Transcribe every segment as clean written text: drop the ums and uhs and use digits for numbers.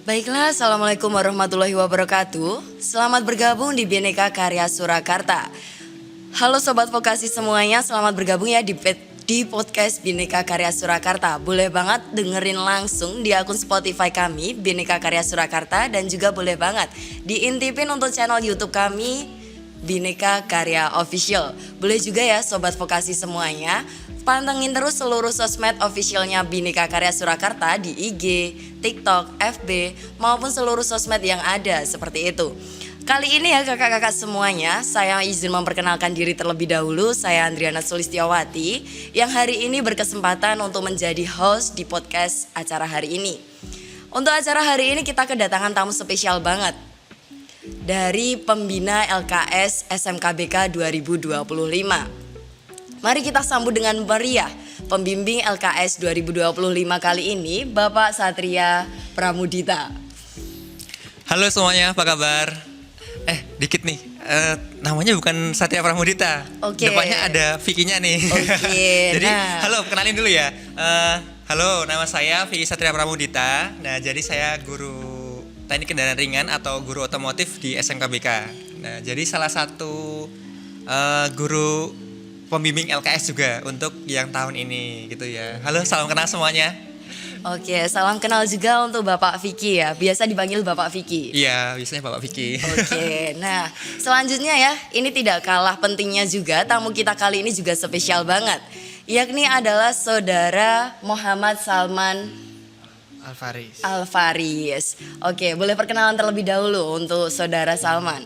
Baiklah, Assalamualaikum warahmatullahi wabarakatuh. Selamat bergabung di Bhinneka Karya Surakarta. Halo Sobat Vokasi semuanya, selamat bergabung ya di podcast Bhinneka Karya Surakarta. Boleh banget dengerin langsung di akun Spotify kami, Bhinneka Karya Surakarta. Dan juga boleh banget diintipin untuk channel YouTube kami, Bhinneka Karya Official. Boleh juga ya Sobat Vokasi semuanya, pantengin terus seluruh sosmed officialnya Bhinneka Karya Surakarta di IG, TikTok, FB, maupun seluruh sosmed yang ada seperti itu. Kali ini ya kakak-kakak semuanya, saya izin memperkenalkan diri terlebih dahulu. Saya Andriana Sulistiawati yang hari ini berkesempatan untuk menjadi host di podcast acara hari ini. Untuk acara hari ini kita kedatangan tamu spesial banget dari pembina LKS SMKBK 2025. Mari kita sambut dengan meriah pembimbing LKS 2025 kali ini, Bapak Satria Pramudita. Halo semuanya, apa kabar? Dikit nih, namanya bukan Satria Pramudita. Oke. Depannya ada Vicky-nya nih. Oke. Jadi, halo, kenalin dulu ya. Halo, nama saya Vicky Satria Pramudita. Nah, jadi saya guru teknik kendaraan ringan atau guru otomotif di SMKBK. Nah, jadi salah satu guru pembimbing LKS juga untuk yang tahun ini gitu ya. Halo, salam kenal semuanya. Oke, salam kenal juga untuk Bapak Vicky ya. Biasa dipanggil Bapak Vicky. Iya, biasanya Bapak Vicky. Oke, nah selanjutnya ya, ini tidak kalah pentingnya juga, tamu kita kali ini juga spesial banget. Yakni adalah Saudara Muhammad Salman Alfaris. Oke, boleh perkenalan terlebih dahulu untuk Saudara Salman.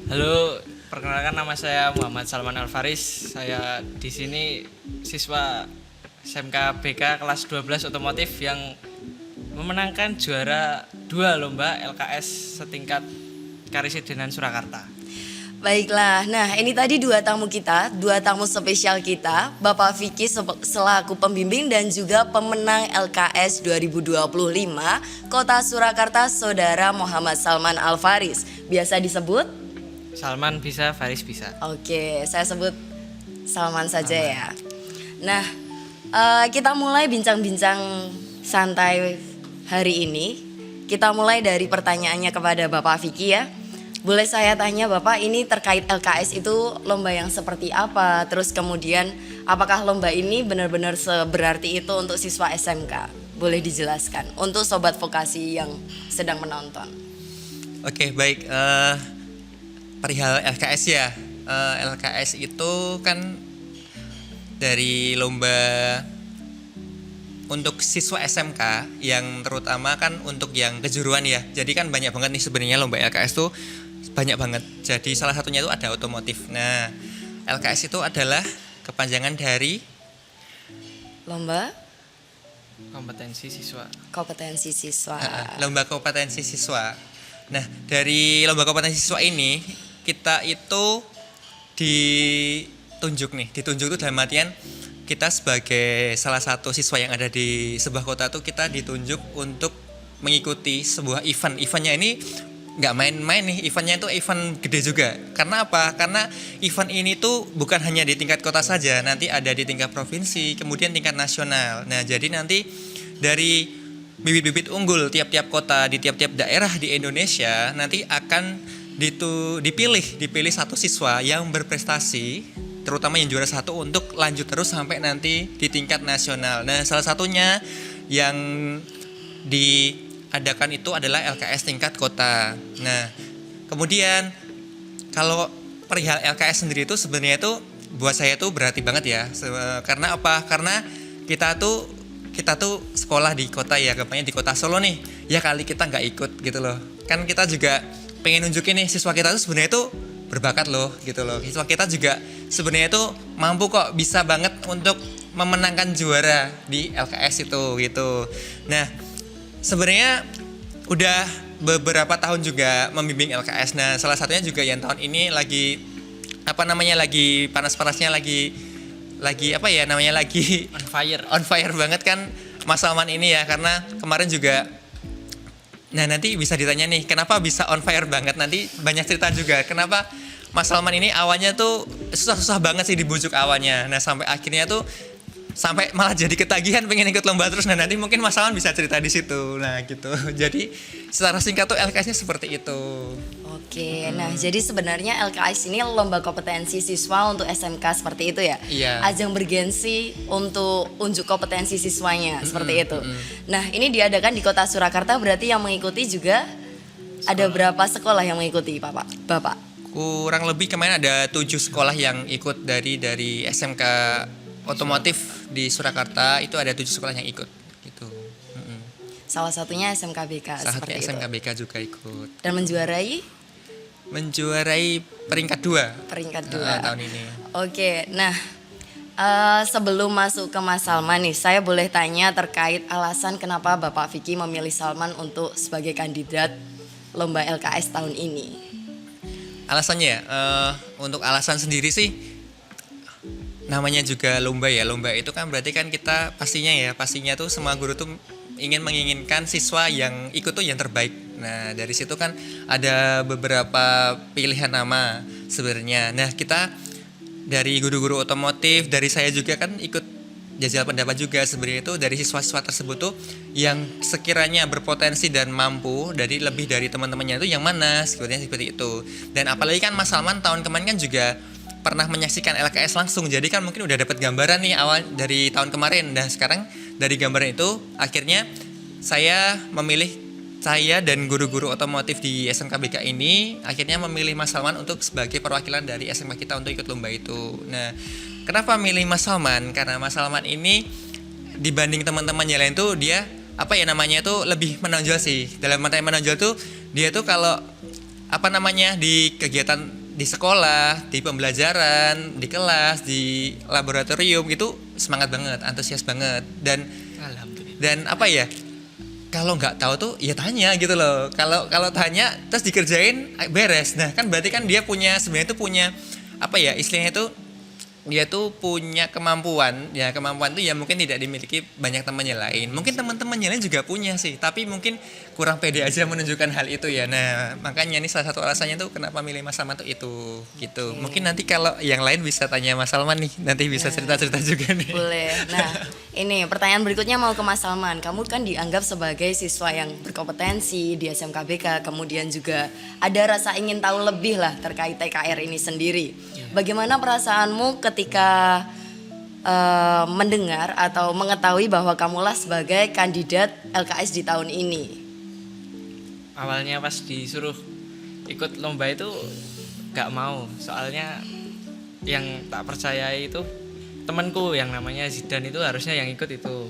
Halo, perkenalkan nama saya Muhammad Salman Alfaris. Saya di sini siswa SMK BK kelas 12 otomotif yang memenangkan juara 2 lomba LKS setingkat Karisidenan Surakarta. Baiklah, nah ini tadi dua tamu spesial kita, Bapak Vicky selaku pembimbing dan juga pemenang LKS 2025 Kota Surakarta, Saudara Muhammad Salman Alfaris. Biasa disebut? Salman bisa, Faris bisa. Oke, saya sebut Salman saja ya. Nah, kita mulai bincang-bincang santai hari ini. Kita mulai dari pertanyaannya kepada Bapak Vicky ya. Boleh saya tanya Bapak, ini terkait LKS itu lomba yang seperti apa? Terus kemudian apakah lomba ini benar-benar seberarti itu untuk siswa SMK? Boleh dijelaskan untuk Sobat Vokasi yang sedang menonton. Oke, baik. Perihal LKS ya. LKS itu kan dari lomba untuk siswa SMK yang terutama kan untuk yang kejuruan ya. Jadi kan banyak banget nih sebenarnya lomba LKS tuh banyak banget. Jadi salah satunya itu ada otomotif. Nah, LKS itu adalah kepanjangan dari Lomba Kompetensi siswa. Lomba kompetensi siswa. Nah, dari lomba kompetensi siswa ini kita itu ditunjuk itu dalam artian kita sebagai salah satu siswa yang ada di sebuah kota tuh kita ditunjuk untuk mengikuti sebuah event. Eventnya ini nggak main-main nih, eventnya itu event gede juga. Karena apa? Karena event ini tuh bukan hanya di tingkat kota saja, nanti ada di tingkat provinsi, kemudian tingkat nasional. Nah, jadi nanti dari bibit-bibit unggul tiap-tiap kota di tiap-tiap daerah di Indonesia nanti akan dipilih satu siswa yang berprestasi, terutama yang juara 1 untuk lanjut terus sampai nanti di tingkat nasional. Nah, salah satunya yang diadakan itu adalah LKS tingkat kota. Nah, kemudian kalau perihal LKS sendiri itu sebenarnya itu buat saya tuh berarti banget ya. Karena apa? Karena kita tuh sekolah di kota ya, gampangnya di kota Solo nih. Ya kali kita nggak ikut gitu loh. Kan kita juga pengen nunjukin nih siswa kita tuh sebenarnya tuh berbakat loh gitu loh. Siswa kita juga sebenarnya tuh mampu kok, bisa banget untuk memenangkan juara di LKS itu gitu. Nah, sebenarnya udah beberapa tahun juga membimbing LKS. Nah, salah satunya juga yang tahun ini lagi panas-panasnya lagi on fire banget kan Mas Salman ini ya, karena kemarin juga. Nah, nanti bisa ditanya nih, kenapa bisa on fire banget? Nanti banyak cerita juga. Kenapa Mas Salman ini awalnya tuh susah-susah banget sih dibujuk awalnya. Nah, sampai akhirnya tuh sampai malah jadi ketagihan pengen ikut lomba terus. Nah nanti mungkin Mas Salman bisa cerita di situ. Nah gitu. Jadi secara singkat tuh LKS-nya seperti itu. Oke, nah jadi sebenarnya LKS ini lomba kompetensi siswa untuk SMK seperti itu ya? Iya. Ajang bergensi untuk unjuk kompetensi siswanya seperti itu. Nah ini diadakan di kota Surakarta, berarti yang mengikuti juga ada berapa sekolah yang mengikuti Bapak? Kurang lebih kemarin ada 7 sekolah yang ikut dari SMK otomotif di Surakarta, itu ada 7 sekolah yang ikut gitu. Salah satunya SMK BK Salah seperti satunya SMK itu. BK juga ikut. Dan Menjuarai peringkat 2 peringkat 2 tahun ini. Oke, nah sebelum masuk ke Mas Salman nih, saya boleh tanya terkait alasan kenapa Bapak Vicky memilih Salman untuk sebagai kandidat lomba LKS tahun ini. Alasannya untuk alasan sendiri sih namanya juga lomba ya. Lomba itu kan berarti kan kita pastinya tuh semua guru tuh menginginkan siswa yang ikut tuh yang terbaik. Nah, dari situ kan ada beberapa pilihan nama sebenarnya. Nah, kita dari guru-guru otomotif, dari saya juga kan ikut jajal pendapat juga sebenarnya itu dari siswa-siswa tersebut tuh yang sekiranya berpotensi dan mampu dari lebih dari teman-temannya itu yang mana sebenarnya seperti itu. Dan apalagi kan Mas Salman tahun kemarin kan juga pernah menyaksikan LKS langsung, jadi kan mungkin udah dapat gambaran nih awal dari tahun kemarin. Dan sekarang dari gambaran itu akhirnya saya dan guru-guru otomotif di SMK BK ini akhirnya memilih Mas Salman untuk sebagai perwakilan dari SMK kita untuk ikut lomba itu. Nah, kenapa milih Mas Salman? Karena Mas Salman ini dibanding teman-temannya lain tuh dia lebih menonjol sih. Dalam arti menonjol tuh dia tuh kalau di kegiatan di sekolah, di pembelajaran, di kelas, di laboratorium gitu semangat banget, antusias banget dan Alhamdulillah. Kalau nggak tahu tuh ya tanya gitu loh. Kalau tanya terus dikerjain beres. Nah, kan berarti kan dia sebenarnya punya istilahnya itu dia tuh punya kemampuan. Ya, kemampuan tuh ya mungkin tidak dimiliki banyak temannya lain. Mungkin teman-temannya lain juga punya sih, tapi mungkin kurang pede aja menunjukkan hal itu ya. Nah, makanya ini salah satu alasannya tuh kenapa milih Mas Salman tuh itu gitu. Mungkin nanti kalau yang lain bisa tanya Mas Salman nih. Nanti bisa cerita-cerita juga nih. Boleh. Nah, ini pertanyaan berikutnya mau ke Mas Salman. Kamu kan dianggap sebagai siswa yang berkompetensi di SMK BK, kemudian juga ada rasa ingin tahu lebih lah terkait TKR ini sendiri. Bagaimana perasaanmu ketika mendengar atau mengetahui bahwa kamulah sebagai kandidat LKS di tahun ini? Awalnya pas disuruh ikut lomba itu gak mau, soalnya yang tak percaya itu temanku yang namanya Zidan itu harusnya yang ikut itu,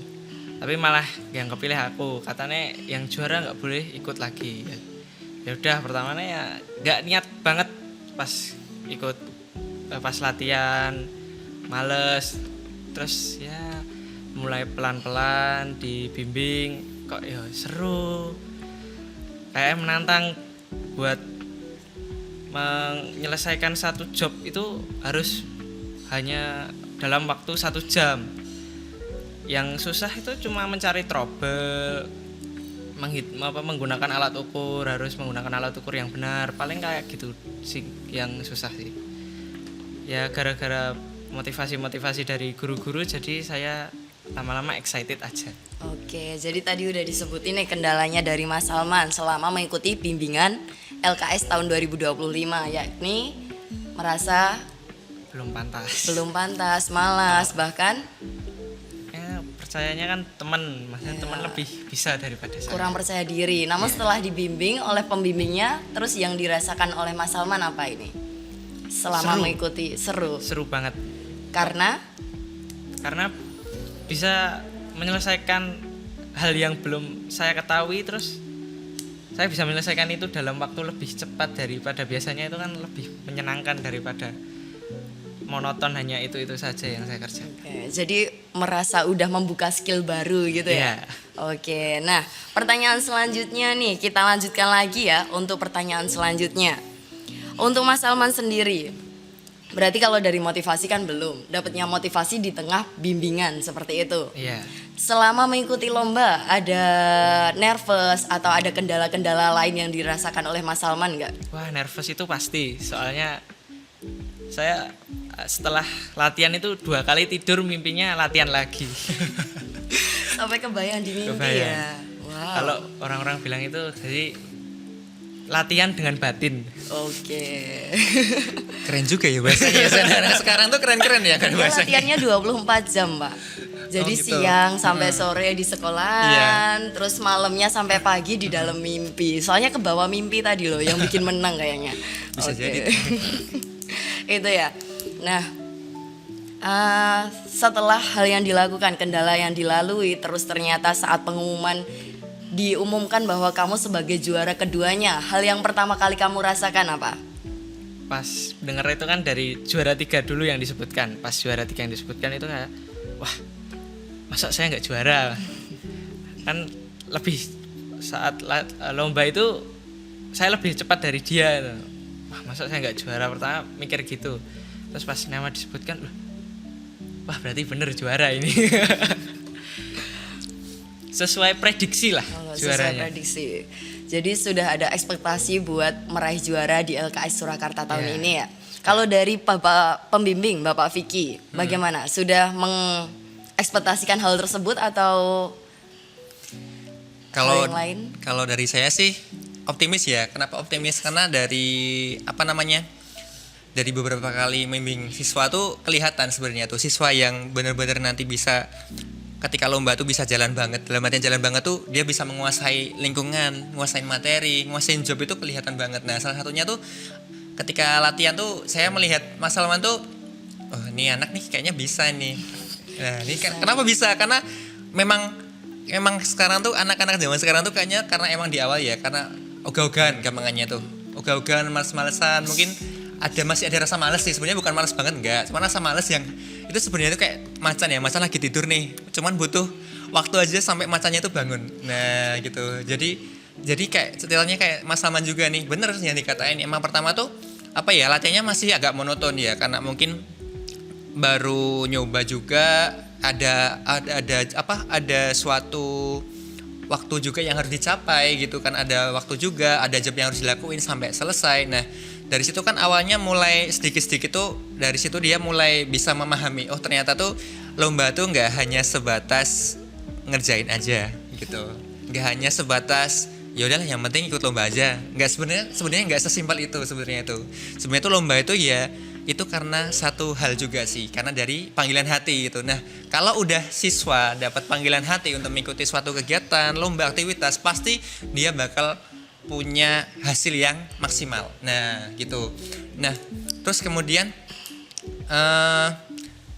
tapi malah yang kepilih aku. Katanya yang juara nggak boleh ikut lagi. Ya udah, pertamanya ya nggak niat banget pas ikut, pas latihan males, terus ya mulai pelan-pelan dibimbing, kok ya seru, kayak menantang buat menyelesaikan satu job itu harus hanya dalam waktu 1 jam. Yang susah itu cuma mencari trouble, menggunakan alat ukur, harus menggunakan alat ukur yang benar. Paling kayak gitu sih yang susah sih. Ya gara-gara motivasi dari guru-guru, jadi saya lama-lama excited aja. Oke, jadi tadi udah disebutin nih kendalanya dari Mas Salman selama mengikuti bimbingan LKS tahun 2025, yakni merasa belum pantas, malas, bahkan Ya percayanya kan maksudnya teman lebih bisa daripada saya. kurang percaya diri. Namun setelah dibimbing oleh pembimbingnya, terus yang dirasakan oleh Mas Salman apa ini? Selama Seru. mengikuti Seru banget. Karena bisa menyelesaikan hal yang belum saya ketahui, terus saya bisa menyelesaikan itu dalam waktu lebih cepat daripada biasanya. Itu kan lebih menyenangkan daripada monoton hanya itu saja yang saya kerjakan. Oke, jadi merasa udah membuka skill baru gitu ya. Iya. Oke, nah pertanyaan selanjutnya nih, kita lanjutkan lagi ya untuk pertanyaan selanjutnya. Untuk Mas Salman sendiri, berarti kalau dari motivasi kan belum, dapatnya motivasi di tengah bimbingan seperti itu. Iya. Selama mengikuti lomba, ada nervous atau ada kendala-kendala lain yang dirasakan oleh Mas Salman nggak? Wah, nervous itu pasti. Soalnya saya setelah latihan itu 2 kali tidur mimpinya latihan lagi. Sampai kebayang di mimpi Kebayang. ya. Wow. Kalau orang-orang bilang itu jadi latihan dengan batin. Oke. Keren juga ya bahasanya. Anak sekarang tuh keren-keren ya kan Dia bahasanya. latihannya 24 jam, Pak. Jadi Oh, gitu. siang sampai sore di sekolahan, terus malamnya sampai pagi di dalam mimpi. Soalnya ke bawah mimpi tadi loh yang bikin menang kayaknya. Bisa Oke. jadi. Itu ya. Nah, setelah hal yang dilakukan, kendala yang dilalui, terus ternyata saat pengumuman diumumkan bahwa kamu sebagai juara keduanya, hal yang pertama kali kamu rasakan apa? Pas denger itu kan dari juara 3 dulu yang disebutkan. Pas juara 3 yang disebutkan itu kayak wah, masa saya nggak juara? Kan lebih saat lomba itu saya lebih cepat dari dia itu. Wah, masa saya nggak juara? Pertama mikir gitu. Terus pas nama disebutkan, wah berarti bener juara ini. Sesuai prediksi lah Sesuai juaranya. prediksi. Jadi sudah ada ekspektasi buat meraih juara di LKS Surakarta tahun Ya. ini ya. Kalau dari Bapak pembimbing, Bapak Vicky, bagaimana? Sudah mengekspektasikan hal tersebut atau Kalau hal yang lain? kalau dari saya sih optimis ya. Kenapa optimis? Karena dari apa namanya? Dari beberapa kali membimbing siswa tuh kelihatan sebenarnya tuh siswa yang benar-benar nanti bisa ketika lomba tuh bisa jalan banget. Dalam artian jalan banget tuh dia bisa menguasai lingkungan, menguasai materi, menguasai job itu kelihatan banget. Nah, salah satunya tuh ketika latihan tuh saya melihat Mas Salman tuh oh, ini anak nih kayaknya bisa nih. Nah, ini kenapa bisa? Karena memang sekarang tuh anak-anak zaman sekarang tuh kayaknya karena emang di awal ya karena ogah-ogahan gampangannya tuh. Ogah-ogahan, males-malesan, mungkin masih ada rasa males sih, sebenarnya bukan males banget enggak, cuma rasa males yang itu sebenarnya itu kayak macan lagi tidur nih, cuman butuh waktu aja sampai macannya itu bangun. Nah gitu, jadi kayak setelahnya kayak Mas Salman juga nih, bener yang dikatain. Emang pertama tuh apa ya latihannya masih agak monoton ya, karena mungkin baru nyoba juga, ada suatu waktu juga yang harus dicapai gitu kan, ada waktu juga, ada job yang harus dilakuin sampai selesai. Nah dari situ kan awalnya mulai sedikit-sedikit tuh, dari situ dia mulai bisa memahami oh ternyata tuh lomba tuh nggak hanya sebatas ngerjain aja gitu, nggak hanya sebatas ya udahlah yang penting ikut lomba aja. Nggak, sebenarnya nggak sesimpel itu sebenarnya tuh lomba itu ya itu karena satu hal juga sih, karena dari panggilan hati gitu. Nah kalau udah siswa dapat panggilan hati untuk mengikuti suatu kegiatan lomba aktivitas, pasti dia bakal punya hasil yang maksimal. Nah gitu. Nah terus kemudian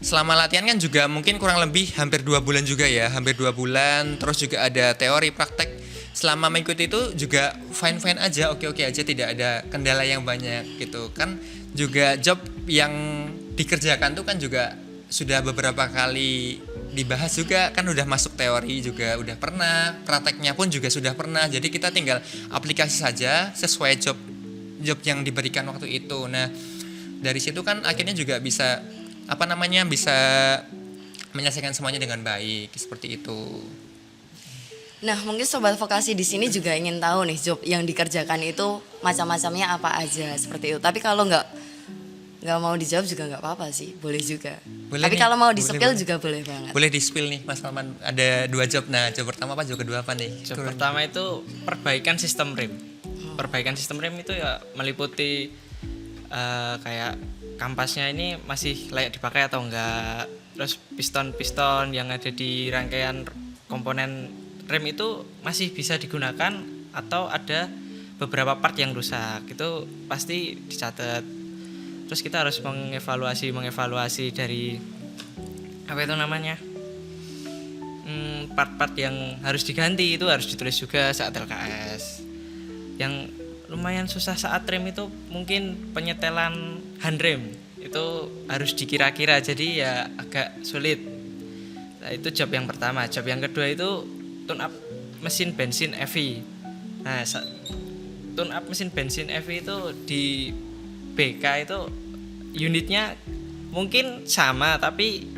selama latihan kan juga mungkin kurang lebih hampir 2 bulan juga ya, hampir 2 bulan. Terus juga ada teori praktek. Selama mengikuti itu juga fine aja, oke aja, tidak ada kendala yang banyak gitu kan. Juga job yang dikerjakan tuh kan juga sudah beberapa kali dibahas juga kan, udah masuk teori juga udah pernah, prakteknya pun juga sudah pernah. Jadi kita tinggal aplikasi saja sesuai job yang diberikan waktu itu. Nah dari situ kan akhirnya juga bisa bisa menyelesaikan semuanya dengan baik seperti itu. Nah, mungkin sobat vokasi di sini juga ingin tahu nih job yang dikerjakan itu macam-macamnya apa aja seperti itu. Tapi kalau nggak mau dijawab juga nggak apa-apa sih, boleh juga. Boleh Tapi nih, kalau mau boleh, di-spill boleh. juga boleh banget. Boleh di spill nih Mas Salman, ada 2 job. Nah job pertama apa, job kedua apa nih? Job pertama itu perbaikan sistem rem. Perbaikan sistem rem itu ya meliputi kayak kampasnya ini masih layak dipakai atau enggak. Terus piston-piston yang ada di rangkaian komponen rem itu masih bisa digunakan atau ada beberapa part yang rusak. Itu pasti dicatat. Terus kita harus mengevaluasi dari apa itu namanya? Part-part yang harus diganti itu harus ditulis juga saat LKS. Yang lumayan susah saat rem itu mungkin penyetelan handrem itu harus dikira-kira, jadi ya agak sulit. Nah, itu job yang pertama. Job yang kedua itu tune up mesin bensin EV. Nah, tune up mesin bensin EV itu di BK itu unitnya mungkin sama tapi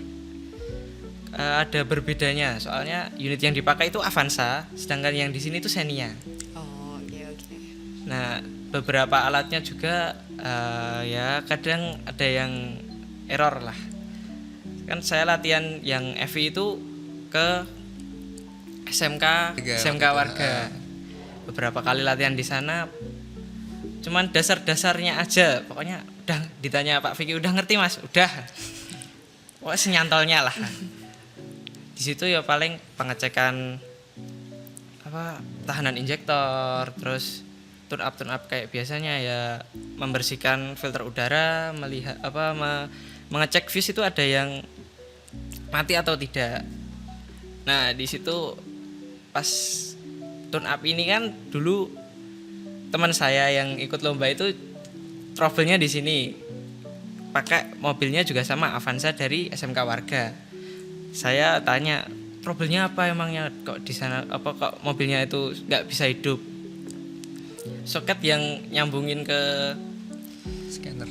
ada berbedanya. Soalnya unit yang dipakai itu Avanza, sedangkan yang di sini itu Xenia. Oh, oke. Nah, beberapa alatnya juga ya kadang ada yang error lah. Kan saya latihan yang FI itu ke SMK Warga. Beberapa kali latihan di sana. Cuman dasar-dasarnya aja. Pokoknya udah ditanya Pak Vicky, udah ngerti Mas? Udah. Pokoknya senyantolnya lah. Di situ ya paling pengecekan tahanan injektor, terus tune up kayak biasanya ya, membersihkan filter udara, melihat mengecek fuse itu ada yang mati atau tidak. Nah, di situ pas tune up ini kan dulu teman saya yang ikut lomba itu trouble-nya di sini. Pakai mobilnya juga sama Avanza dari SMK Warga. Saya tanya, trouble-nya apa emangnya, kok di sana kok mobilnya itu nggak bisa hidup? Soket yang nyambungin ke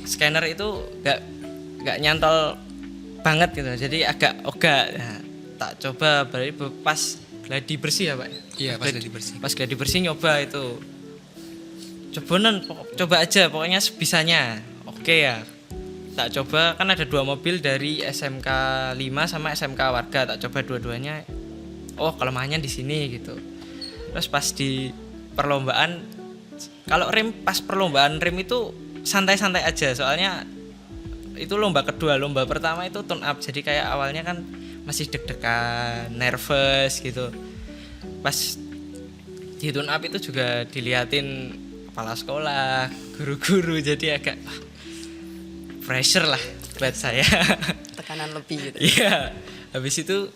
scanner itu nggak nyantol banget gitu, jadi agak ogah. Nah, tak coba berarti pas gladi bersih ya Pak? Iya, pas gladi bersih. Pas gladi bersih nyoba itu, coba aja pokoknya sebisanya. Oke ya, tak coba, kan ada 2 mobil dari SMK 5 sama SMK Warga, tak coba dua-duanya. Oh, kelemahannya di sini gitu. Terus pas di perlombaan, kalau pas perlombaan rem itu santai-santai aja, soalnya itu lomba kedua. Lomba pertama itu tune up, jadi kayak awalnya kan masih deg-degan, nervous gitu. Pas di tune up itu juga diliatin kepala sekolah, guru-guru, jadi agak pressure lah buat saya. Tekanan lebih gitu. Iya. Habis itu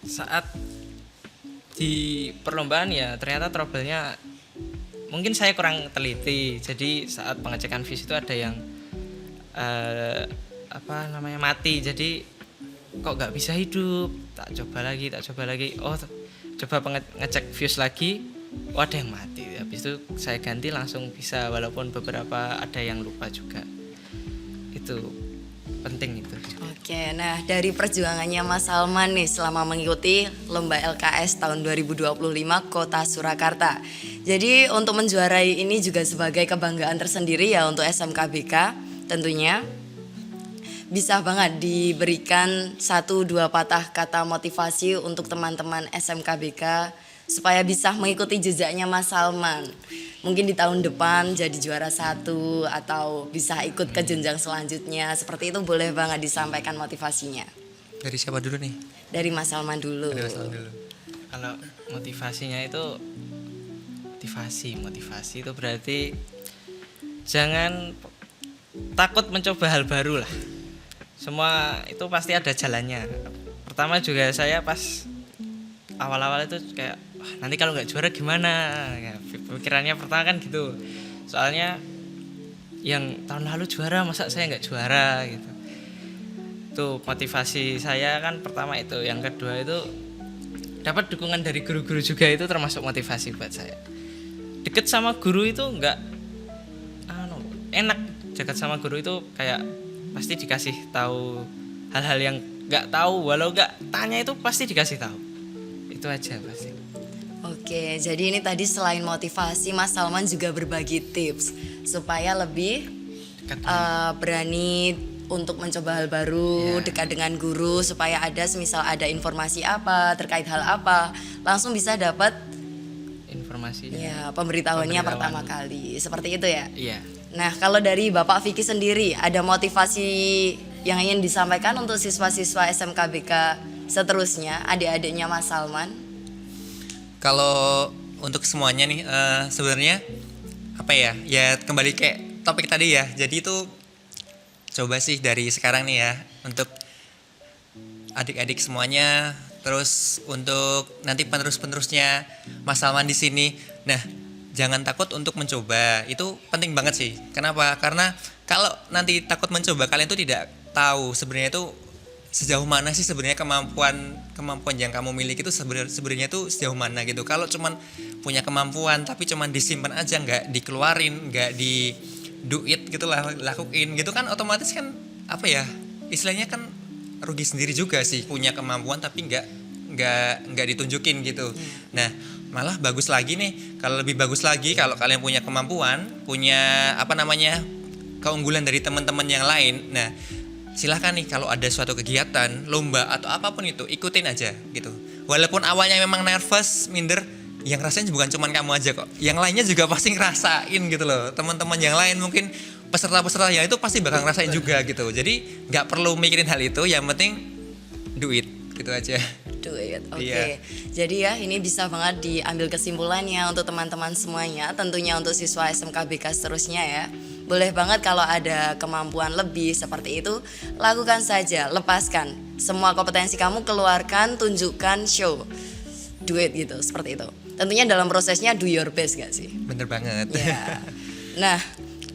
saat di perlombaan ya ternyata trouble-nya mungkin saya kurang teliti. Jadi saat pengecekan fuse itu ada yang mati. Jadi kok nggak bisa hidup? Tak coba lagi. Oh, coba ngecek fuse lagi. Oh, ada yang mati. Habis itu saya ganti langsung bisa, walaupun beberapa ada yang lupa juga. Itu penting itu. Oke, nah dari perjuangannya Mas Salman nih selama mengikuti lomba LKS tahun 2025 Kota Surakarta. Jadi untuk menjuarai ini juga sebagai kebanggaan tersendiri ya untuk SMKBK tentunya. Bisa banget diberikan 1-2 patah kata motivasi untuk teman-teman SMKBK supaya bisa mengikuti jejaknya Mas Salman. Mungkin di tahun depan jadi juara 1 atau bisa ikut ke jenjang selanjutnya. Seperti itu boleh banget disampaikan motivasinya. Dari siapa dulu nih? Dari Mas Salman dulu. Kalau motivasinya itu motivasi itu berarti jangan takut mencoba hal baru lah. Semua itu pasti ada jalannya. Pertama juga saya pas awal-awal itu kayak nanti kalau nggak juara gimana, ya, pikirannya pertama kan gitu. Soalnya yang tahun lalu juara, masa saya nggak juara gitu. Tuh motivasi saya kan pertama itu. Yang kedua itu dapat dukungan dari guru-guru juga, itu termasuk motivasi buat saya. Deket sama guru itu nggak enak. Dekat sama guru itu kayak pasti dikasih tahu hal-hal yang nggak tahu, walau nggak tanya itu pasti dikasih tahu. Itu aja pasti. Oke, jadi ini tadi selain motivasi, Mas Salman juga berbagi tips supaya lebih berani untuk mencoba hal baru, dekat dengan guru, supaya ada semisal ada informasi apa terkait hal apa, langsung bisa dapat informasi. Ya, pemberitahuannya pertama kali. Seperti itu ya? Iya. Nah, kalau dari Bapak Vicky sendiri, ada motivasi yang ingin disampaikan untuk siswa-siswa SMKBK seterusnya, adik-adiknya Mas Salman? Kalau untuk semuanya nih, sebenarnya apa ya? Ya kembali kayak topik tadi ya. Jadi itu coba sih dari sekarang nih ya, untuk adik-adik semuanya, terus untuk nanti penerus-penerusnya Mas Salman di sini. Nah, jangan takut untuk mencoba. Itu penting banget sih. Kenapa? Karena kalau nanti takut mencoba, kalian tuh tidak tahu sebenarnya itu sejauh mana sih sebenarnya kemampuan yang kamu miliki itu sebenarnya tuh sejauh mana gitu. Kalau cuman punya kemampuan tapi cuman disimpan aja, nggak dikeluarin, nggak di do it gitu lah, lakuin gitu kan, otomatis kan apa ya, istilahnya kan rugi sendiri juga sih, punya kemampuan tapi nggak ditunjukin gitu. Nah, malah bagus lagi nih, kalau lebih bagus lagi kalau kalian punya kemampuan, punya keunggulan dari teman-teman yang lain. Nah, silahkan nih kalau ada suatu kegiatan, lomba atau apapun itu, ikutin aja gitu. Walaupun awalnya memang nervous, minder, yang rasain bukan cuma kamu aja kok. Yang lainnya juga pasti ngerasain gitu loh. Teman-teman yang lain mungkin peserta-peserta yang itu pasti bakal ngerasain juga gitu. Jadi nggak perlu mikirin hal itu, yang penting do it gitu aja. Do it. Oke. Iya. Jadi ya ini bisa banget diambil kesimpulannya untuk teman-teman semuanya, tentunya untuk siswa SMKBK seterusnya ya. Boleh banget kalau ada kemampuan lebih seperti itu, lakukan saja, lepaskan. Semua kompetensi kamu keluarkan, tunjukkan, show. Do it gitu, seperti itu. Tentunya dalam prosesnya do your best gak sih? Bener banget. Ya. Nah,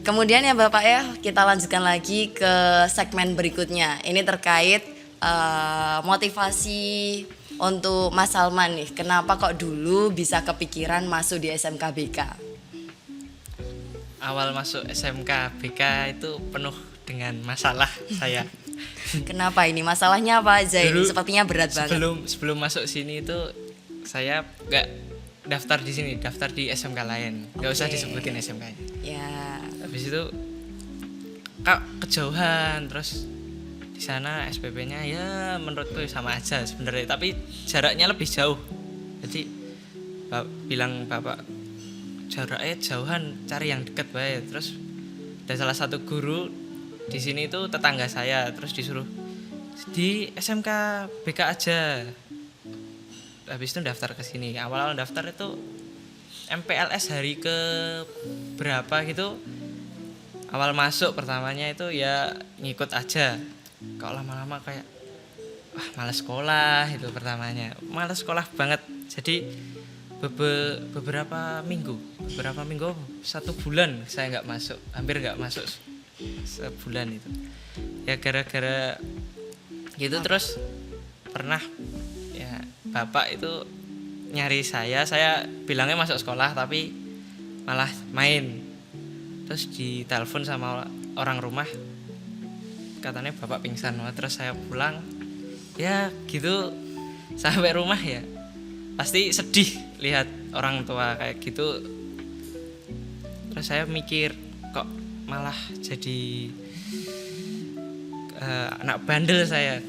kemudian ya Bapak ya, kita lanjutkan lagi ke segmen berikutnya. Ini terkait motivasi untuk Mas Salman nih. Kenapa kok dulu bisa kepikiran masuk di SMKBK? Awal masuk SMK BK itu penuh dengan masalah saya. Kenapa ini? Masalahnya apa aja ini? Dulu, Sepertinya berat banget. Sebelum masuk sini itu saya nggak daftar di sini, daftar di SMK lain. Nggak usah Oke. disebutin SMK-nya. Ya, Habis itu kejauhan, terus di sana SPP-nya ya menurutku sama aja sebenarnya, tapi jaraknya lebih jauh. Jadi bilang bapak jaraknya jauhan, cari yang dekat baik. Terus ada salah satu guru di sini itu tetangga saya, terus disuruh di SMK BK aja. Habis itu daftar ke sini. Awal-awal daftar itu MPLS hari ke berapa gitu. Awal masuk pertamanya itu ya ngikut aja. Kok lama-lama kayak wah malas sekolah itu pertamanya. Malas sekolah banget. Jadi beberapa minggu 1 bulan saya nggak masuk, hampir nggak masuk sebulan itu. Ya gara-gara gitu. Terus pernah ya bapak itu nyari saya bilangnya masuk sekolah tapi malah main. Terus ditelepon sama orang rumah, katanya bapak pingsan. Terus saya pulang ya gitu, sampai rumah ya pasti sedih lihat orang tua kayak gitu. Terus saya mikir kok malah jadi anak bandel saya,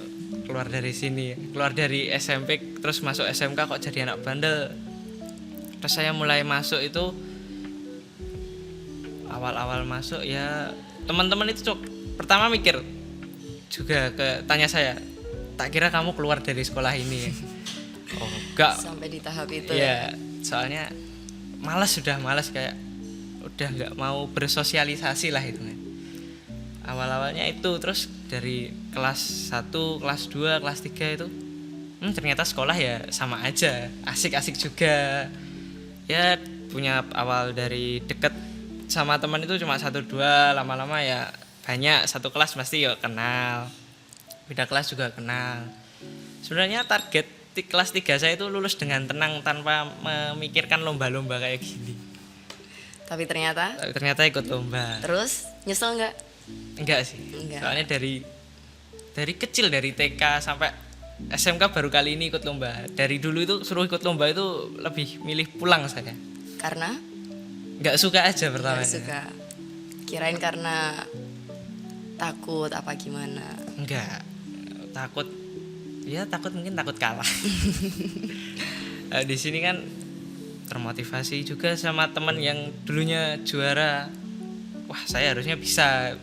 keluar dari sini, keluar dari SMP terus masuk SMK kok jadi anak bandel. Terus saya mulai masuk itu, awal-awal masuk ya teman-teman itu pertama mikir juga tanya saya, tak kira kamu keluar dari sekolah ini ya? Oh enggak, sampai di tahap itu ya soalnya sudah malas kayak udah nggak mau bersosialisasi lah itu kan. Awal-awalnya itu. Terus dari kelas 1, kelas 2, kelas 3 itu ternyata sekolah ya sama aja, asik-asik juga ya. Punya awal dari deket sama teman itu cuma 1-2, lama-lama ya banyak, satu kelas pasti ya kenal, beda kelas juga kenal. Sebenarnya target di kelas 3 saya itu lulus dengan tenang tanpa memikirkan lomba-lomba kayak gini. Tapi ternyata Ikut lomba. terus nyesel nggak? Enggak sih. Enggak. Soalnya dari kecil, dari TK sampai SMK baru kali ini ikut lomba. Dari dulu itu suruh ikut lomba itu lebih milih pulang saya. Karena Enggak suka aja pertama. nggak suka. Kirain karena takut apa gimana? Enggak. Takut. Ya mungkin takut kalah. Di sini kan termotivasi juga sama teman yang dulunya juara. Wah, saya harusnya bisa.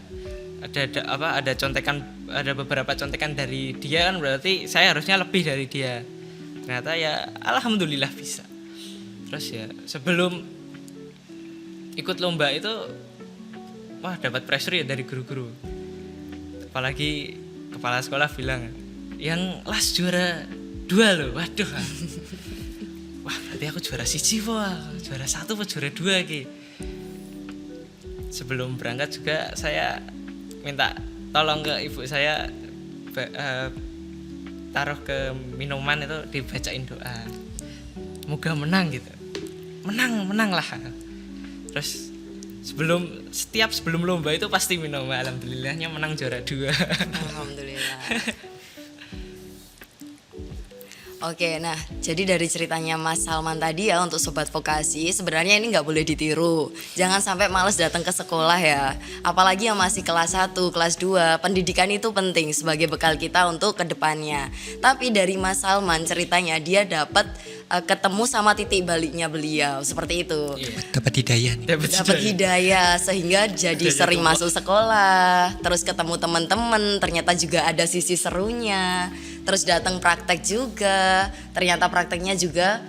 Ada contekan, ada beberapa contekan dari dia kan, berarti saya harusnya lebih dari dia. Ternyata ya alhamdulillah bisa. Terus ya sebelum ikut lomba itu wah dapat pressure ya dari guru-guru. Apalagi kepala sekolah bilang yang las juara 2 loh. Waduh. Wah, berarti aku juara 1 juara 1 apa juara 2 ki. Sebelum berangkat juga saya minta tolong ke ibu saya taruh ke minuman itu dibacain doa. Moga menang gitu. Menang lah. Terus sebelum lomba itu pasti minum, alhamdulillahnya menang juara 2. Alhamdulillah. Oke, nah jadi dari ceritanya Mas Salman tadi ya untuk Sobat Vokasi, sebenarnya ini nggak boleh ditiru. Jangan sampai males datang ke sekolah ya. Apalagi yang masih kelas 1, kelas 2, pendidikan itu penting sebagai bekal kita untuk kedepannya. Tapi dari Mas Salman ceritanya dia dapat ketemu sama titik baliknya beliau, seperti itu. Dapat hidayah nih. Dapat hidayah sehingga jadi sering masuk sekolah, terus ketemu teman-teman, ternyata juga ada sisi serunya. Terus datang praktek juga, ternyata prakteknya juga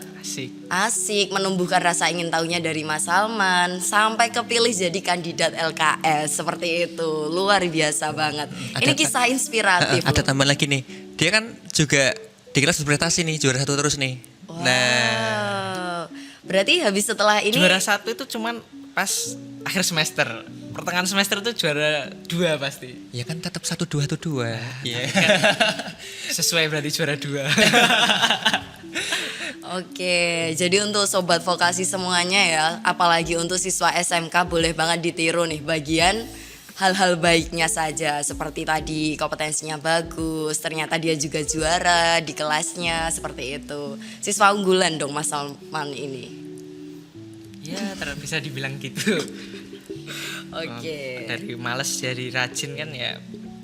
asik, menumbuhkan rasa ingin tahunya dari Mas Salman sampai kepilih jadi kandidat LKS, seperti itu. Luar biasa banget. Ini kisah inspiratif. Ada loh. tambahan lagi nih. Dia kan juga di kelas berprestasi nih, juara 1 terus nih. Wow. Nah, berarti habis setelah ini Juara 1 itu cuman pas akhir semester. Pertengahan semester itu juara 2 pasti. ya kan tetap 1 2 1 2. Iya. Sesuai berarti juara 2. Oke, jadi untuk Sobat Vokasi semuanya ya, apalagi untuk siswa SMK boleh banget ditiru nih bagian hal-hal baiknya saja. Seperti tadi kompetensinya bagus, ternyata dia juga juara di kelasnya, seperti itu. Siswa unggulan dong Mas Salman ini. Ya, bisa dibilang gitu. Oke. Dari males jadi rajin kan ya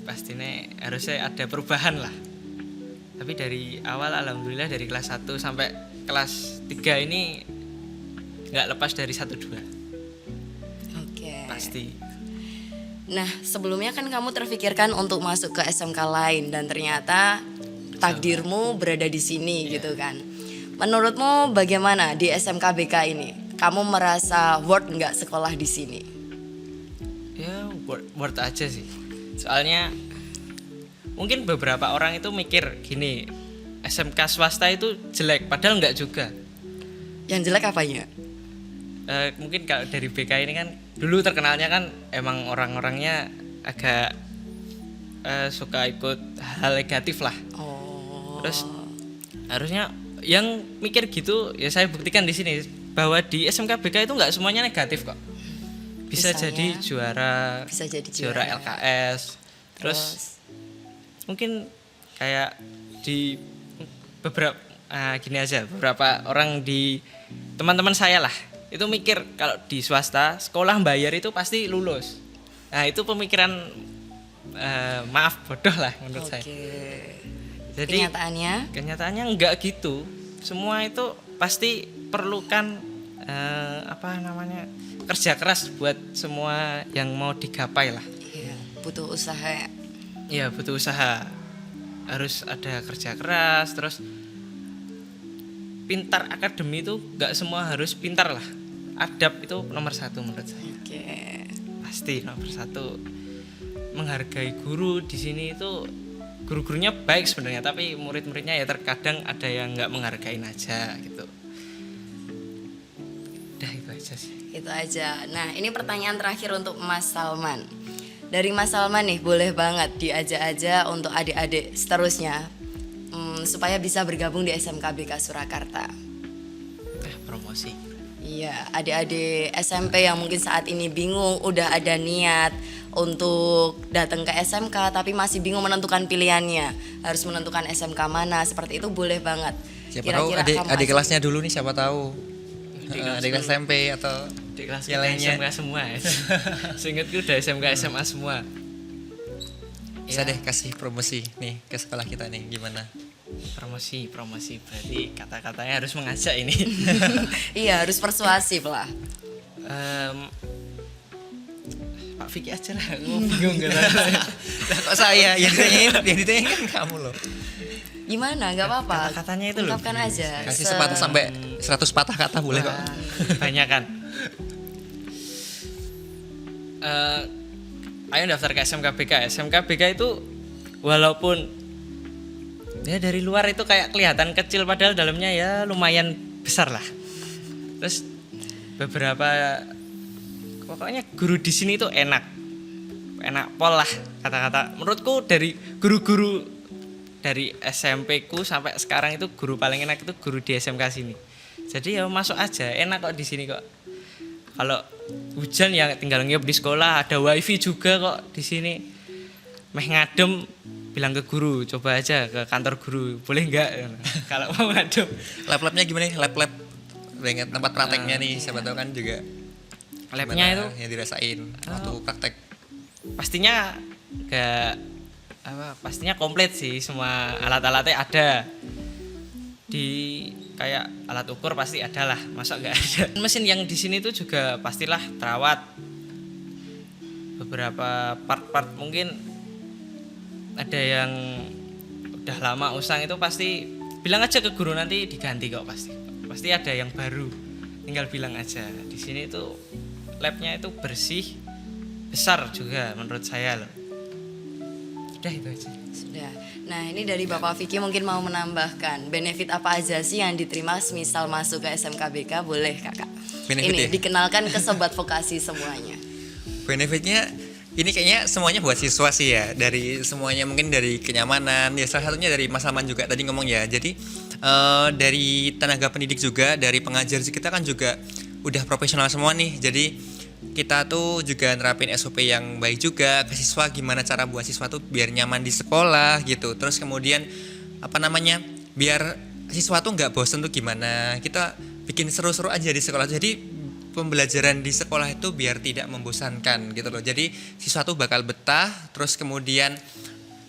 pastinya harusnya ada perubahan lah. Tapi dari awal alhamdulillah dari kelas 1 sampai kelas 3 ini nggak lepas dari 1 2. Oke. Pasti. Nah, sebelumnya kan kamu terfikirkan untuk masuk ke SMK lain dan ternyata takdirmu berada di sini gitu kan. Menurutmu bagaimana di SMK BK ini? Kamu merasa worth nggak sekolah di sini? Ya worth aja sih. Soalnya mungkin beberapa orang itu mikir gini, SMK swasta itu jelek, padahal enggak juga. Yang jelek apanya? Mungkin kalau dari BK ini kan dulu terkenalnya kan emang orang-orangnya agak suka ikut hal negatif lah. Oh. Terus harusnya yang mikir gitu ya saya buktikan di sini bahwa di SMK BK itu enggak semuanya negatif kok. Bisa Misalnya? jadi juara, Bisa jadi juara juara. LKS. Terus mungkin kayak di beberapa gini aja, beberapa orang di teman-teman saya lah itu mikir kalau di swasta sekolah bayar itu pasti lulus. Nah itu pemikiran maaf bodoh lah menurut saya. Jadi kenyataannya enggak gitu. Semua itu pasti perlukan kerja keras buat semua yang mau digapai lah. Iya, butuh usaha. Iya butuh usaha, harus ada kerja keras, terus pintar akademi itu nggak semua harus pintar lah, adab itu nomor 1 menurut saya. Oke. Pasti nomor 1 menghargai guru di sini itu guru-gurunya baik sebenarnya, tapi murid-muridnya ya terkadang ada yang nggak menghargain aja gitu. Udah itu aja sih. Itu aja. Nah, ini pertanyaan terakhir untuk Mas Salman. Dari Mas Salman nih, boleh banget diajak aja untuk adik-adik seterusnya supaya bisa bergabung di SMK BK Surakarta. Promosi. Iya, adik-adik SMP yang mungkin saat ini bingung, udah ada niat untuk datang ke SMK tapi masih bingung menentukan pilihannya, harus menentukan SMK mana, seperti itu boleh banget. siapa tahu adik kelasnya dulu nih, siapa tahu. Adik kelas SMP atau Di kelas yang lainnya. SMK semua ya. Seingatku udah SMK SMA semua. Bisa deh kasih promosi nih ke sekolah kita nih, gimana? Promosi berarti kata-katanya harus mengajak ini. Iya, harus persuasif lah. Pak Vicky aja lah, aku bingung gitu. Lah kok saya yang ditanyain kan kamu loh. Gimana? Gak apa-apa. Kata-katanya itu loh. Ungkapkan aja. Kasih sepatah sampai 100 patah kata boleh kok. Banyak kan. Ayo daftar ke SMK BK. SMK BK itu walaupun ya dari luar itu kayak kelihatan kecil padahal dalamnya ya lumayan besar lah. Terus beberapa pokoknya guru di sini itu enak pol lah kata-kata. Menurutku dari guru-guru dari SMP ku sampai sekarang itu guru paling enak itu guru di SMK sini. Jadi ya masuk aja, enak kok di sini kok. Kalau hujan ya tinggal ngiup di sekolah, ada wifi juga kok di sini. Meh ngadem bilang ke guru, coba aja ke kantor guru, boleh nggak? Kalau mau ngadu. Lab-labnya gimana nih? Lab-lab dengan tempat prakteknya nih, siapa tahu kan juga Labnya itu yang dirasain waktu praktek. pastinya pastinya komplit sih, semua alat-alatnya ada. Di kayak alat ukur pasti ada lah, masa nggak ada. Mesin yang di sini tuh juga pastilah terawat. Beberapa part-part mungkin ada yang udah lama usang, itu pasti bilang aja ke guru, nanti diganti kok, pasti ada yang baru, tinggal bilang aja. Di sini tuh labnya itu bersih, besar juga menurut saya loh. Udah itu aja. Sudah. Nah, ini dari Bapak Vicky mungkin mau menambahkan benefit apa aja sih yang diterima misal masuk ke SMKBK, boleh Kakak? Benefit Ini ya? dikenalkan ke sobat vokasi semuanya. Benefitnya ini kayaknya semuanya buat siswa sih ya, dari semuanya, mungkin dari kenyamanan ya, salah satunya dari Mas Salman juga tadi ngomong ya. Jadi dari tenaga pendidik juga, dari pengajar kita kan juga udah profesional semua nih. Jadi kita tuh juga nerapin SOP yang baik juga ke siswa, gimana cara buat siswa tuh biar nyaman di sekolah gitu. Terus kemudian biar siswa tuh nggak bosen tuh gimana, kita bikin seru-seru aja di sekolah. Jadi pembelajaran di sekolah itu biar tidak membosankan gitu loh. Jadi siswa tuh bakal betah, terus kemudian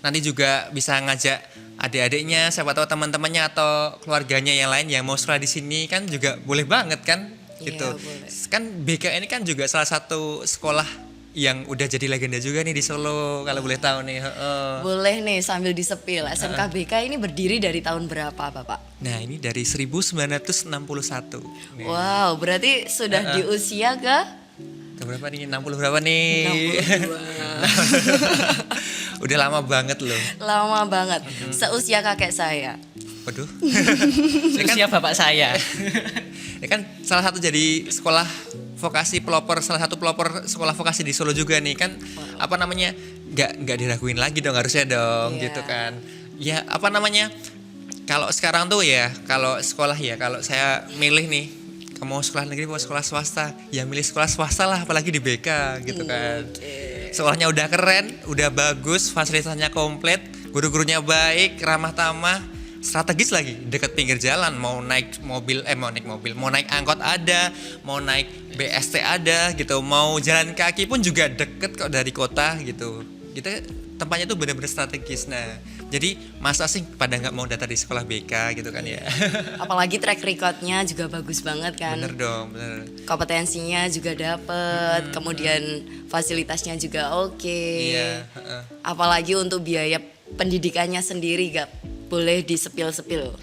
nanti juga bisa ngajak adik-adiknya, siapa tahu teman-temannya atau keluarganya yang lain yang mau sekolah di sini kan juga boleh banget kan gitu. Iya, boleh. Kan BK ini kan juga salah satu sekolah yang udah jadi legenda juga nih di Solo, kalau boleh tahu nih. Boleh nih sambil disepil, SMKBK ini berdiri dari tahun berapa Bapak? Nah, ini dari 1961. Nih. Wow, berarti sudah di usia ke Berapa nih? 60 berapa nih? 62. Udah lama banget loh. Lama banget, seusia kakek saya. Waduh. Usia bapak saya. Ini kan salah satu jadi sekolah vokasi pelopor, salah satu pelopor sekolah vokasi di Solo juga nih kan. Nggak diraguin lagi dong, harusnya dong. Iya. Gitu kan. Ya kalau sekarang tuh ya, kalau sekolah ya, kalau saya milih nih, kamu mau sekolah negeri mau sekolah swasta, ya milih sekolah swasta lah, apalagi di BK gitu kan. Sekolahnya udah keren, udah bagus, fasilitasnya komplit, guru-gurunya baik, ramah tamah, strategis lagi, deket pinggir jalan. Mau naik angkot ada, mau naik BST ada gitu, mau jalan kaki pun juga deket kok dari kota gitu. Kita tempatnya tuh bener-bener strategis. Nah, jadi masa sih pada nggak mau daftar di sekolah BK gitu kan ya. Apalagi track recordnya juga bagus banget kan. Bener dong, bener. Kompetensinya juga dapet, kemudian fasilitasnya juga oke. Iya. Apalagi untuk biaya pendidikannya sendiri gak boleh disepil-sepil.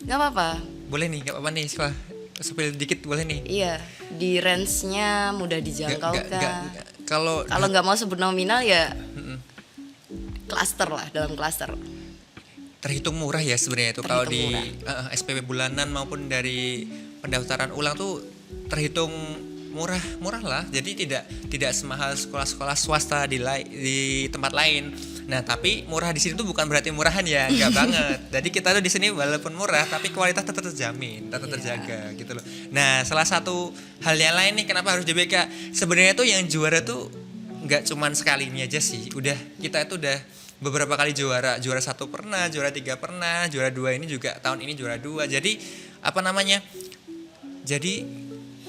Gak apa-apa. Boleh nih, nggak apa-apa nih sekolah. Sepil dikit boleh nih. Iya, di range-nya mudah dijangkau Nggak- kan. Kalau Kalau nggak mau sebut nominal ya klaster lah, dalam klaster. terhitung murah ya sebenarnya itu kalau di Terhitung SPP bulanan maupun dari pendaftaran ulang tuh terhitung murah lah. Jadi tidak semahal sekolah-sekolah swasta di tempat lain. Nah, tapi murah di sini tuh bukan berarti murahan ya, enggak banget. Jadi kita tuh di sini walaupun murah tapi kualitas tetap terjamin, tetap terjaga gitu loh. Nah, salah satu hal yang lain nih kenapa harus di BK? Sebenarnya tuh yang juara tuh nggak cuman sekali ini aja sih. Kita itu udah beberapa kali juara 1 pernah, juara 3 pernah, juara 2 ini juga tahun ini juara 2. Jadi Jadi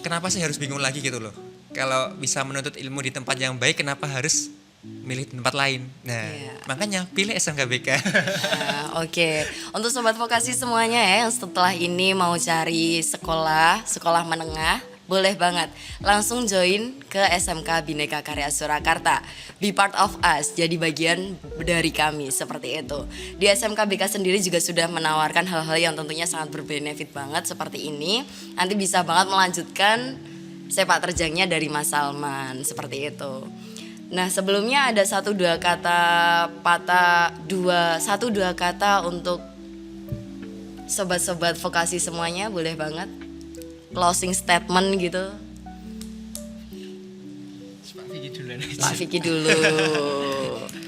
kenapa sih harus bingung lagi gitu loh? Kalau bisa menuntut ilmu di tempat yang baik, kenapa harus milih tempat lain? Nah, makanya pilih SMKBK. Nah, oke. Untuk sobat vokasi semuanya ya yang setelah ini mau cari sekolah menengah, boleh banget langsung join ke SMK Bhinneka Karya Surakarta. Be part of us, jadi bagian dari kami seperti itu. Di SMK BK sendiri juga sudah menawarkan hal-hal yang tentunya sangat berbenefit banget seperti ini. Nanti bisa banget melanjutkan sepak terjangnya dari Mas Salman seperti itu. Nah, sebelumnya ada satu dua kata untuk sobat-sobat vokasi semuanya, boleh banget. Closing statement gitu. Pak Vicky duluan aja. Pak Vicky dulu.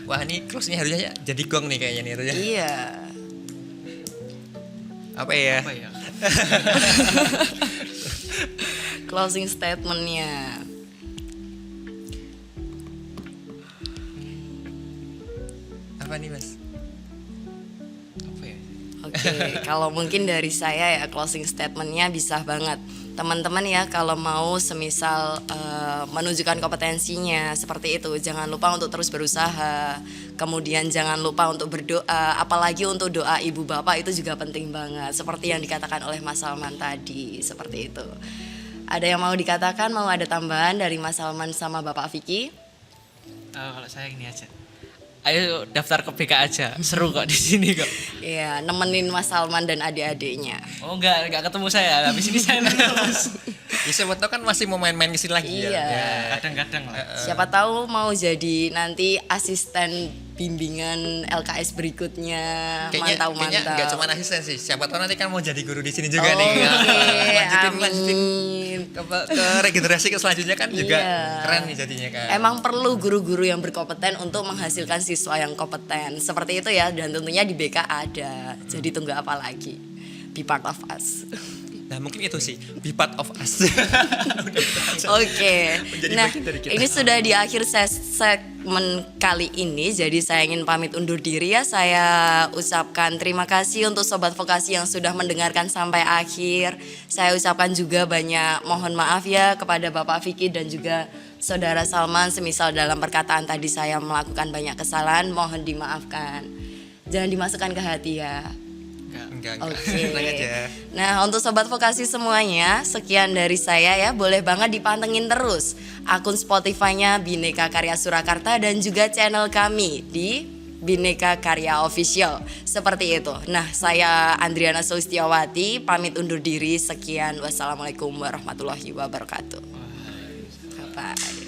Wah, ini close-nya harusnya jadi gong nih kayaknya nih harusnya. Iya. Apa ya? Apa ya? Closing statementnya. Apa nih, Mas? Oke, kalau mungkin dari saya ya closing statementnya bisa banget. Teman-teman ya kalau mau semisal menunjukkan kompetensinya seperti itu, jangan lupa untuk terus berusaha. Kemudian jangan lupa untuk berdoa, apalagi untuk doa ibu bapak itu juga penting banget. Seperti yang dikatakan oleh Mas Salman tadi, seperti itu. Ada yang mau dikatakan, mau ada tambahan dari Mas Salman sama Bapak Vicky? Kalau saya gini aja. Ayo daftar ke BK aja. Seru kok di sini kok. Iya, nemenin Mas Salman dan adik-adiknya. Oh enggak ketemu saya. Habis ini saya terus. Ya siapa tahu kan masih mau main-main kesini lagi Iya. ya. Kadang-kadang lah. Siapa tahu mau jadi nanti asisten bimbingan LKS berikutnya. Kayaknya Mantap-mantap. nggak cuma asisten sih. Siapa tahu nanti kan mau jadi guru di sini juga Oke, nih. Lanjutin amin. ke regenerasi ke selanjutnya kan juga Iya. keren nih jadinya kan. Emang perlu guru-guru yang berkompeten untuk menghasilkan siswa yang kompeten. Seperti itu ya, dan tentunya di BK ada. Jadi tunggu apa lagi? Be part of us. Nah mungkin itu sih be part of us. Oke. Menjadi Nah, bagian dari kita. ini sudah di akhir segmen kali ini. Jadi saya ingin pamit undur diri ya. Saya ucapkan terima kasih untuk Sobat Vokasi yang sudah mendengarkan sampai akhir. Saya ucapkan juga banyak mohon maaf ya kepada Bapak Vicky dan juga Saudara Salman. Semisal dalam perkataan tadi saya melakukan banyak kesalahan, mohon dimaafkan. Jangan dimasukkan ke hati ya. Enggak. Oke. Tenang aja. Nah, untuk Sobat Vokasi semuanya, sekian dari saya ya. Boleh banget dipantengin terus akun Spotify-nya Bhinneka Karya Surakarta dan juga channel kami di Bhinneka Karya Official. Seperti itu. Nah, saya Andriana Sulistiawati pamit undur diri. Sekian. Wassalamualaikum warahmatullahi wabarakatuh. Bye.